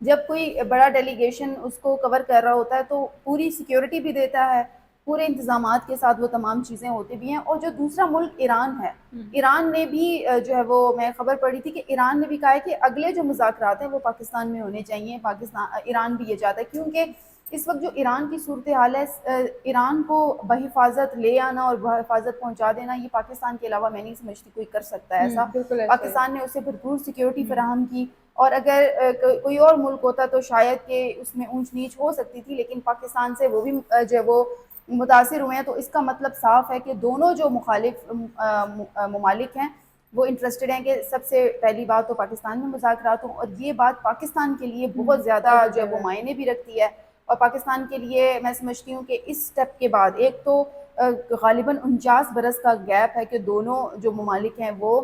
جب کوئی بڑا ڈیلیگیشن اس کو کور کر رہا ہوتا ہے تو پوری سیکیورٹی بھی دیتا ہے، پورے انتظامات کے ساتھ وہ تمام چیزیں ہوتی بھی ہیں. اور جو دوسرا ملک ایران ہے، ایران نے بھی جو ہے وہ میں خبر پڑھی تھی کہ ایران نے بھی کہا ہے کہ اگلے جو مذاکرات ہیں وہ پاکستان میں ہونے چاہیے. ایران بھی یہ چاہتا ہے کیونکہ اس وقت جو ایران کی صورتحال ہے، ایران کو بحفاظت لے آنا اور بحفاظت پہنچا دینا یہ پاکستان کے علاوہ میں نہیں سمجھتی کوئی کر سکتا ہے ایسا. بالکل ایسا ہے. پاکستان نے اسے بھرپور سیکیورٹی فراہم کی، اور اگر کوئی اور ملک ہوتا تو شاید کہ اس میں اونچ نیچ ہو سکتی تھی، لیکن پاکستان سے وہ بھی جو ہے وہ متاثر ہوئے ہیں. تو اس کا مطلب صاف ہے کہ دونوں جو مخالف ممالک ہیں وہ انٹرسٹڈ ہیں کہ سب سے پہلی بات تو پاکستان میں مذاکرات ہوں، اور یہ بات پاکستان کے لیے بہت زیادہ جو ہے وہ معنی بھی رکھتی ہے. اور پاکستان کے لیے میں سمجھتی ہوں کہ اس سٹیپ کے بعد ایک تو غالباً 49 برس کا گیپ ہے کہ دونوں جو ممالک ہیں وہ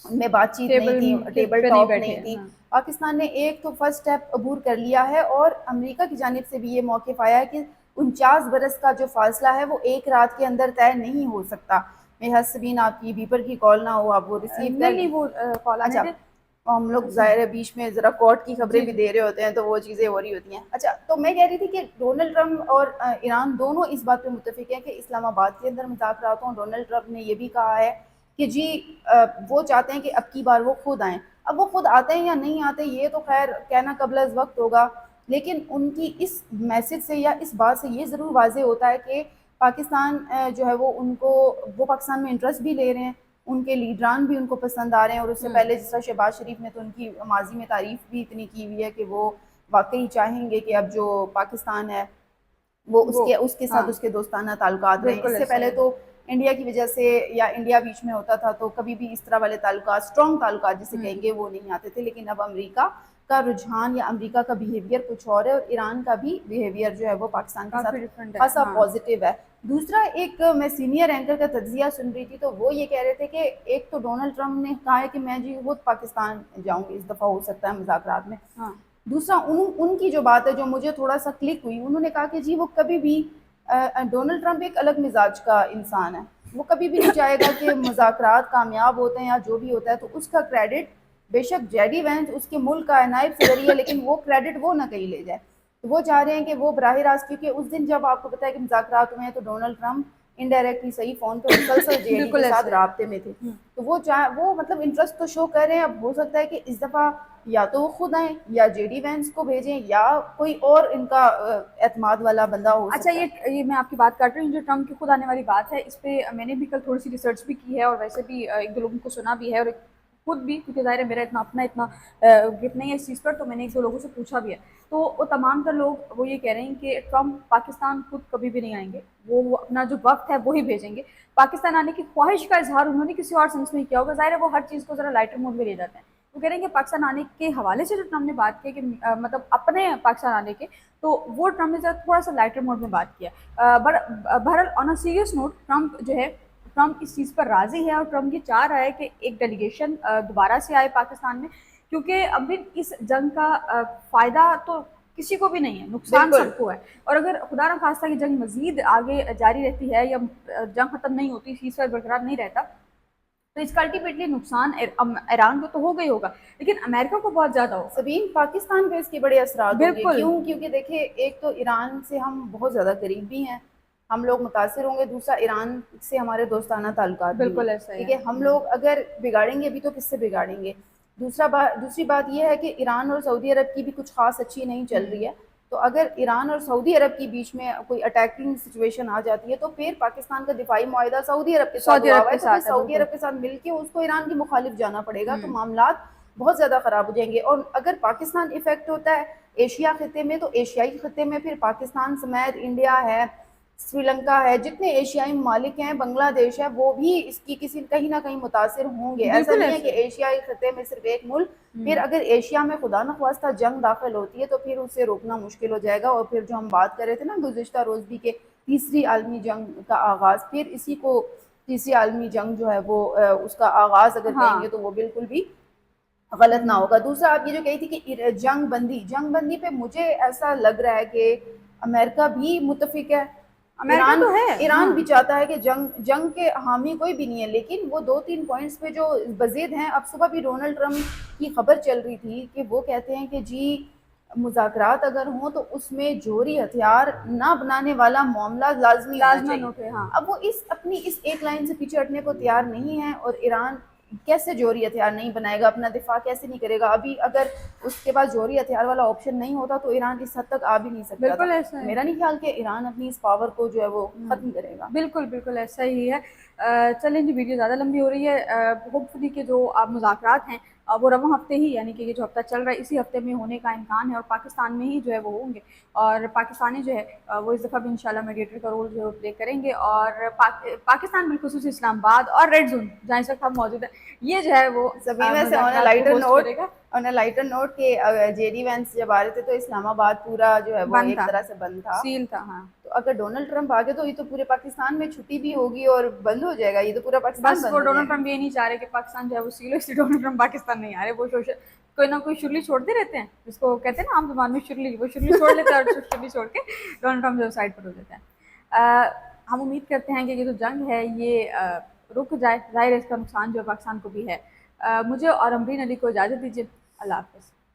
ان میں بات چیت نہیں تھی، ٹیبل ٹاک نہیں تھی. پاکستان نے ایک تو فرسٹ سٹیپ عبور کر لیا ہے، اور امریکہ کی جانب سے بھی یہ موقف آیا ہے کہ 49 برس کا جو فاصلہ ہے وہ ایک رات کے اندر طے نہیں ہو سکتا. میرے حسبین آپ کی بیپر کی کال نہ ہو، آپ وہ ریسیو کر نہیں وہ کال اچھا ہم لوگ ظاہر ہے بیچ میں ذرا کورٹ کی خبریں بھی دے رہے ہوتے ہیں تو وہ چیزیں ہو رہی ہوتی ہیں. اچھا تو میں کہہ رہی تھی کہ ڈونلڈ ٹرمپ اور ایران دونوں اس بات پہ متفق ہیں کہ اسلام آباد کے اندر مذاکرات ہوں. ڈونلڈ ٹرمپ نے یہ بھی کہا ہے کہ جی وہ چاہتے ہیں کہ اب کی بار وہ خود آئیں. اب وہ خود آتے ہیں یا نہیں آتے یہ تو خیر کہنا قبل از وقت ہوگا، لیکن ان کی اس میسج سے یا اس بات سے یہ ضرور واضح ہوتا ہے کہ پاکستان جو ہے وہ پاکستان میں انٹرسٹ بھی لے رہے ہیں، ان کے لیڈران بھی ان کو پسند آ رہے ہیں. اور اس سے پہلے جس طرح شہباز شریف نے تو ان کی ماضی میں تعریف بھی اتنی کی ہوئی ہے کہ وہ واقعی چاہیں گے کہ اب جو پاکستان ہے وہ اس کے ساتھ اس کے دوستانہ تعلقات رہیں. اس سے پہلے تو انڈیا کی وجہ سے یا انڈیا بیچ میں ہوتا تھا تو کبھی بھی اس طرح والے تعلقات، اسٹرانگ تعلقات جسے کہیں گے، وہ نہیں آتے تھے. لیکن اب امریکہ کا رجحان یا امریکہ کا بیہیویئر کچھ اور ہے، اور ایران کا بھی بیہیویئر جو ہے وہ پاکستان کے ساتھ خاصا پازیٹیو ہے. دوسرا ایک میں سینئر اینکر کا تجزیہ سن رہی تھی تو وہ یہ کہہ رہے تھے کہ ایک تو ڈونلڈ ٹرمپ نے کہا ہے کہ میں جی خود پاکستان جاؤں گی، اس دفعہ ہو سکتا ہے مذاکرات میں. دوسرا ان کی جو بات ہے جو مجھے تھوڑا سا کلک ہوئی، انہوں نے کہا کہ جی وہ کبھی بھی ڈونلڈ ٹرمپ ایک الگ مزاج کا انسان ہے، وہ کبھی بھی نہیں چاہے گا کہ مذاکرات کامیاب ہوتے ہیں یا جو بھی ہوتا ہے تو اس کا کریڈٹ بے شک جے ڈی وینس اس کے ملک کا نائب صدر ہے، لیکن وہ کریڈٹ وہ نہ کہیں لے جائے. تو وہ چاہ رہے ہیں کہ وہ براہ راست، کیونکہ اس دن جب آپ کو پتا ہے کہ مذاکرات ہوئے ہیں تو ڈونلڈ ٹرمپ انڈائریکٹلی صحیح فون پہ مسلسل جے ڈی کے ساتھ رابطے میں تھے. تو وہ مطلب انٹرسٹ تو شو کر رہے ہیں. اب ہو سکتا ہے کہ اس دفعہ یا تو وہ خود آئیں یا جے ڈی وینس کو بھیجیں یا کوئی اور ان کا اعتماد والا بندہ ہو. اچھا یہ میں آپ کی بات کر رہی ہوں جو ٹرمپ کی خود آنے والی بات ہے، اس پہ میں نے بھی کل تھوڑی سی ریسرچ بھی کی ہے اور ویسے بھی ایک دو لوگوں کو سنا بھی ہے، اور خود بھی، کیونکہ ظاہر ہے میرا اتنا گرپ نہیں ہے اس چیز پر، تو میں نے ایک دو لوگوں سے پوچھا بھی ہے. تو وہ تمام تر لوگ وہ یہ کہہ رہے ہیں کہ ٹرمپ پاکستان خود کبھی بھی نہیں آئیں گے، وہ اپنا جو وقت ہے وہی بھیجیں گے. پاکستان آنے کی خواہش کا اظہار انہوں نے کسی اور سینس میں کیا ہوگا، ظاہر ہے وہ ہر چیز کو ذرا لائٹر موڈ میں لے جاتے ہیں. وہ کہہ رہے ہیں کہ پاکستان آنے کے حوالے سے جو ٹرمپ نے بات کی کہ مطلب اپنے پاکستان آنے کے، تو وہ ٹرمپ نے تھوڑا سا لائٹر موڈ میں بات کیا. بہرحال آن اے سیریس نوٹ ٹرمپ اس چیز پر راضی ہے، اور ٹرمپ یہ چاہ رہا ہے کہ ایک ڈیلیگیشن دوبارہ سے آئے پاکستان میں، کیونکہ ابھی اس جنگ کا فائدہ تو کسی کو بھی نہیں ہے، نقصان سب کو ہے. اور اگر خدا نہ خواستہ کی جنگ مزید آگے جاری رہتی ہے یا جنگ ختم نہیں ہوتی، سیز فائر برقرار نہیں رہتا، تو اس کا الٹیمیٹلی نقصان ایران کو تو ہوگا ہی ہوگا، لیکن امریکہ کو بہت زیادہ ہوگا. سبین پاکستان پہ اس کے بڑے اثرات ہوں گے. کیوں؟ کیونکہ دیکھیں ایک تو ایران سے ہم بہت زیادہ قریب بھی ہیں، ہم لوگ متاثر ہوں گے. دوسرا ایران سے ہمارے دوستانہ تعلقات بالکل ایسا ٹھیک ہے. ہم لوگ اگر بگاڑیں گے بھی تو کس سے بگاڑیں گے؟ دوسری بات یہ ہے کہ ایران اور سعودی عرب کی بھی کچھ خاص اچھی نہیں چل رہی ہے. تو اگر ایران اور سعودی عرب کے بیچ میں کوئی اٹیکنگ سچویشن آ جاتی ہے تو پھر پاکستان کا دفاعی معاہدہ سعودی عرب کے ساتھ ہوا ہے، تو پھر سعودی عرب کے ساتھ مل کے اس کو ایران کی مخالف جانا پڑے گا. تو معاملات بہت زیادہ خراب ہو جائیں گے. اور اگر پاکستان افیکٹ ہوتا ہے ایشیا خطے میں، تو ایشیائی خطے میں پھر پاکستان سمیت انڈیا ہے، سری لنکا ہے، جتنے ایشیائی ممالک ہیں، بنگلہ دیش ہے، وہ بھی اس کی کہیں نہ کہیں متاثر ہوں گے. ایسا نہیں ہے کہ ایشیائی خطے میں صرف ایک ملک. پھر اگر ایشیا میں خدا نخواستہ جنگ داخل ہوتی ہے تو پھر اسے روکنا مشکل ہو جائے گا. اور پھر جو ہم بات کر رہے تھے نا گزشتہ روز بھی کہ تیسری عالمی جنگ کا آغاز، پھر اسی کو تیسری عالمی جنگ جو ہے وہ اس کا آغاز اگر کہیں گے تو وہ بالکل بھی غلط نہ ہوگا. دوسرا آپ یہ جو کہی تھی کہ جنگ بندی پہ مجھے ایسا لگ رہا ہے کہ امریکہ بھی متفق ہے. ایران بھی چاہتا ہے کہ جنگ کے حامی کوئی بھی نہیں ہے، لیکن وہ 2-3 پوائنٹس پہ جو بزید ہیں. اب صبح بھی ڈونلڈ ٹرمپ کی خبر چل رہی تھی کہ وہ کہتے ہیں کہ جی مذاکرات اگر ہوں تو اس میں جوہری ہتھیار نہ بنانے والا معاملہ لازمی ہونا لازمن چاہیے. اٹھے. ہاں اب وہ اپنی اس ایک لائن سے پیچھے ہٹنے کو تیار نہیں ہے, اور ایران کیسے جوہری ہتھیار نہیں بنائے گا, اپنا دفاع کیسے نہیں کرے گا. ابھی اگر اس کے پاس جوہری ہتھیار والا آپشن نہیں ہوتا تو ایران اس حد تک آ بھی نہیں سکتا تھا. بالکل ایسا ہے. میرا نہیں خیال کہ ایران اپنی اس پاور کو جو ہے وہ ختم کرے گا. بالکل بالکل ایسا ہی ہے. چلیں جی, ویڈیو زیادہ لمبی ہو رہی ہے. ہوپ فلی کہ جو آپ مذاکرات ہیں وہ رواں ہفتے ہی, یعنی کہ یہ جو ہفتہ چل رہا ہے اسی ہفتے میں ہونے کا امکان ہے, اور پاکستان میں ہی جو ہے وہ ہوں گے, اور پاکستانی جو ہے وہ اس دفعہ بھی انشاءاللہ میڈیٹر کا رول جو ہے پلے کریں گے. اور پاکستان بالخصوص اسلام آباد اور ریڈ زون جہاں اس وقت ہم موجود ہیں, یہ جو ہے وہ مذاکرات کو ہوسٹ کرے گا. آن اے لائٹر نوٹ کہ جے ڈی وینس جب آ رہے تھے تو اسلام آباد پورا جو ہے وہ بند ایک تھا, طرح سے بند تھا, سیل تھا. ہاں تو اگر ڈونلڈ ٹرمپ آ گئے تو یہ تو پورے پاکستان میں چھٹی بھی ہوگی اور بند ہو جائے گا, یہ تو پورا پاکستان بس بند وہ ہو جائے ڈونلڈ گا. ٹرمپ یہ نہیں چاہ رہے کہ پاکستان جو ہے وہ سیل ہو, اس لیے ڈونلڈ ٹرمپ پاکستان نہیں آ رہے. وہ کوئی نہ کوئی شرلی چھوڑتے رہتے ہیں, جس کو کہتے ہیں نا عام زبان میں شرلی, وہ شرلی چھوڑ لیتے ہیں, اور شرلی چھوڑ کے ڈونلڈ ٹرمپ جو سائڈ پر ہو جاتے ہیں. ہم امید کرتے ہیں کہ یہ جو جنگ ہے یہ رک جائے. ظاہر ہے اس کا نقصان جو ہے پاکستان کو بھی ہے. مجھے اور امرین علی کو اجازت دیجیے. اللہ حافظ.